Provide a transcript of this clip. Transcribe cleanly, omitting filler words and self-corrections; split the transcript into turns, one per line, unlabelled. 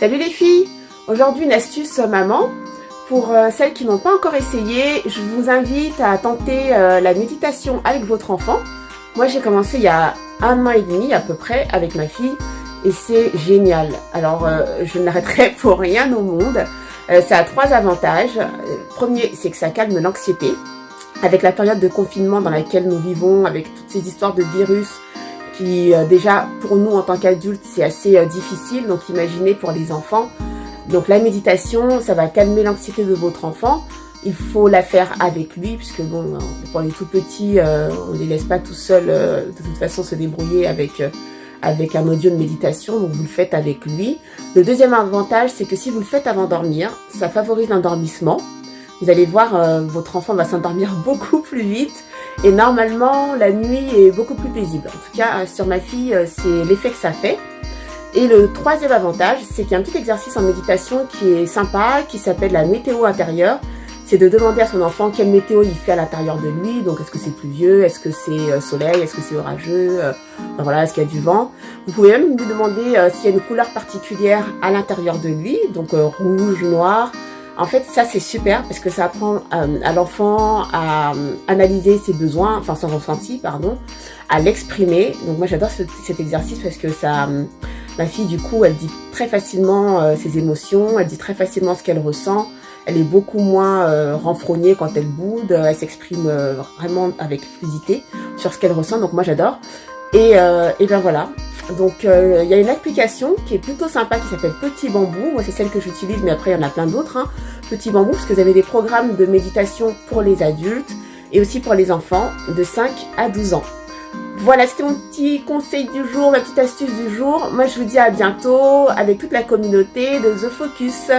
Salut les filles! Aujourd'hui une astuce maman. Pour celles qui n'ont pas encore essayé, je vous invite à tenter la méditation avec votre enfant. Moi j'ai commencé il y a 1 an et demi à peu près avec ma fille et c'est génial. Alors je n'arrêterai pour rien au monde. Ça a 3 avantages. Le premier, c'est que ça calme l'anxiété. Avec la période de confinement dans laquelle nous vivons, avec toutes ces histoires de virus qui déjà pour nous en tant qu'adultes c'est assez difficile, donc imaginez pour les enfants. Donc la méditation, ça va calmer l'anxiété de votre enfant. Il faut la faire avec lui, puisque bon, pour les tout petits, on les laisse pas tout seuls de toute façon se débrouiller avec un audio de méditation, donc vous le faites avec lui. Le deuxième avantage, c'est que si vous le faites avant de dormir, ça favorise l'endormissement. Vous allez voir, votre enfant va s'endormir beaucoup plus vite et normalement la nuit est beaucoup plus paisible. En tout cas, sur ma fille, c'est l'effet que ça fait. Et le troisième avantage, c'est qu'il y a un petit exercice en méditation qui est sympa, qui s'appelle la météo intérieure. C'est de demander à son enfant quelle météo il fait à l'intérieur de lui. Donc, est-ce que c'est pluvieux? Est-ce que c'est soleil? Est-ce que c'est orageux? Voilà, est-ce qu'il y a du vent? Vous pouvez même lui demander s'il y a une couleur particulière à l'intérieur de lui. Donc, rouge, noir. En fait, ça, c'est super parce que ça apprend à l'enfant à analyser ses besoins, enfin son ressenti, pardon, à l'exprimer. Donc, moi, j'adore cet exercice parce que ça... Ma fille, du coup, elle dit très facilement ses émotions, elle dit très facilement ce qu'elle ressent. Elle est beaucoup moins renfrognée quand elle boude, elle s'exprime vraiment avec fluidité sur ce qu'elle ressent, donc moi j'adore. Et ben voilà, donc il y a une application qui est plutôt sympa qui s'appelle Petit Bambou. Moi c'est celle que j'utilise, mais après il y en a plein d'autres. Hein. Petit Bambou, parce que vous avez des programmes de méditation pour les adultes et aussi pour les enfants de 5 à 12 ans. Voilà, c'était mon petit conseil du jour, ma petite astuce du jour. Moi, je vous dis à bientôt avec toute la communauté de The Focus.